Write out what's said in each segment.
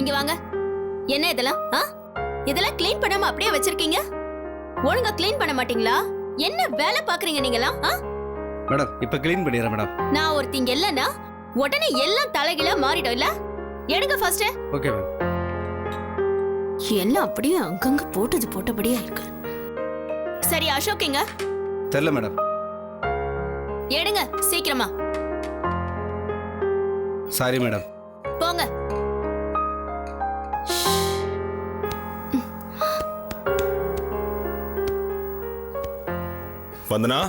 இங்க வாங்க. என்ன இதெல்லாம்? இதெல்லாம் க்ளீன் பண்ணாம அப்படியே வச்சிருக்கீங்க. ஒழுங்கா க்ளீன் பண்ண மாட்டீங்களா? என்ன வேலை பாக்குறீங்க நீங்கலாம்? மேடம் இப்ப க்ளீன் பண்ணிடுறேன் மேடம். நான் ஒருத்திங்க இல்லனா உடனே எல்லாம் தலைகீழா மாறிடும் இல்ல? எடுங்க ஃபர்ஸ்ட். Okay ma'am. எல்லாம் அப்படியே அங்கங்க போட்டபடியா இருக்கு. சரி அசோக்ங்க. தெரியல மேடம். எடுங்க சீக்கிரமா. Sorry madam. போங்க. வந்தனா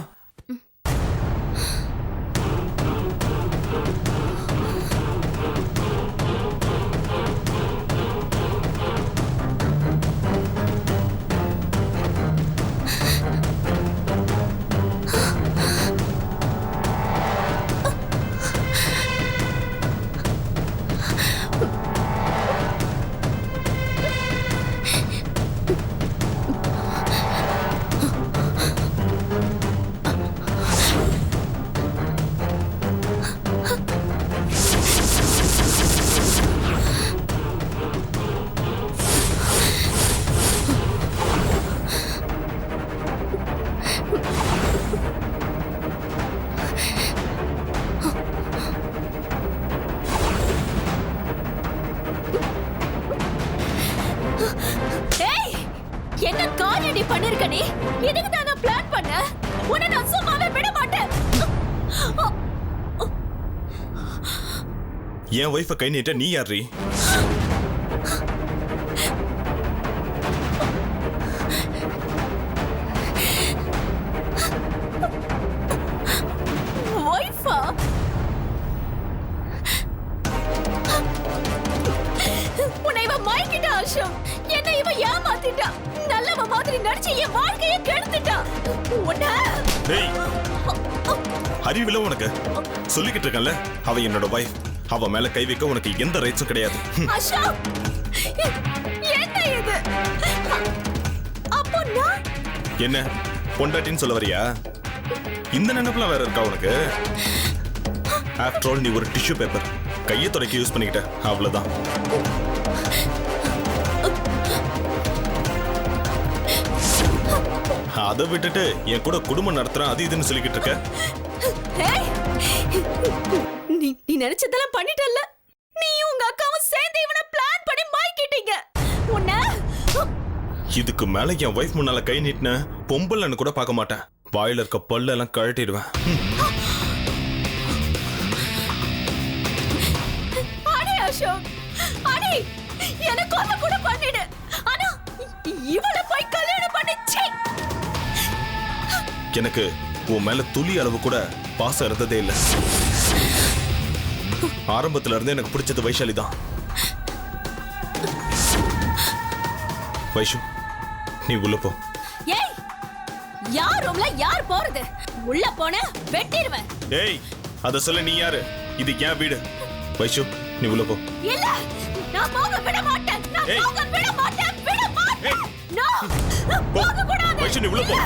என்ன காரியடி பண்ணிருக்க நீ? இதுக்கு தான் நான் பிளான் பண்ண. உன்னை நான் சும்மாவே விட மாட்டேன். என் வைஃபை கை நீட்ட நீ யாரி? வைஃபா? உன்னை இவ மயக்கிட்டா அசோக். என்னை இவ ஏமாத்திட்டா. நல்லவ மாதிரி நடிச்சு என் வாழ்க்கையை கெடுத்துட்டா. உன்னை அறிவில உனக்கு சொல்லிக்கிட்டு இருக்கல, அவ என்னோட வைஃப். அவ மேல கை வைக்க உனக்கு எந்த ரைட்ஸும் கிடையாது. அசோக் என்ன இது? அப்போ நான் என்ன பொண்டாட்டின்னு சொல்ல வரியா? இந்த நினைப்புலாம் வேற இருக்கா உனக்கு? ஆஃப்டர் ஆல் நீ ஒரு டிஷ்யூ பேப்பர். கையை துடைக்க யூஸ் பண்ணிக்கிட்ட, அவ்வளவுதான். அதை விட்டுட்டு என் கூட குடும்பம் நடத்துறேன் அது இதுன்னு சொல்லிக்கிட்டு இருக்க. நீ நினைச்சதெல்லாம் பண்ணிட்டல்ல. நீ உங்க அக்காவும் சேர்ந்து இவனை பிளான் பண்ணி மாய்க்கிட்டீங்க. உன்னை இதுக்கு மேல என் வைஃப் முன்னால கை நீட்டின பொம்பளைன்னு கூட பார்க்க மாட்டேன். வாயில இருக்க பல்ல எல்லாம் கழட்டிடுவேன். அடே அசோக், அடே என்ன கொல்ல கூட பண்ணிடு. ஆனா இவளை போய் கல்யாணம் பண்ணிச்சே. எனக்கு உன் மேல துளி அளவு கூட பாசம் இருந்ததே இல்ல. ஆரம்பத்துல இருந்தே எனக்கு பிடிச்சது வைஷாலி தான். வைஷு நீ உள்ள போ. ஏய் யார் ரூம்ல யார் போறது? உள்ள போன வெட்டிடுவேன். ஏய் அத சொல்ல நீ யாரு? இது ஏன் வீடு. வைஷு நீ உள்ள போ. இல்ல நான் போக விட மாட்டேன். நான் போக விட மாட்டேன். விட மாட்டேன். நான் போக கூடாது. வைஷு நீ உள்ள போ.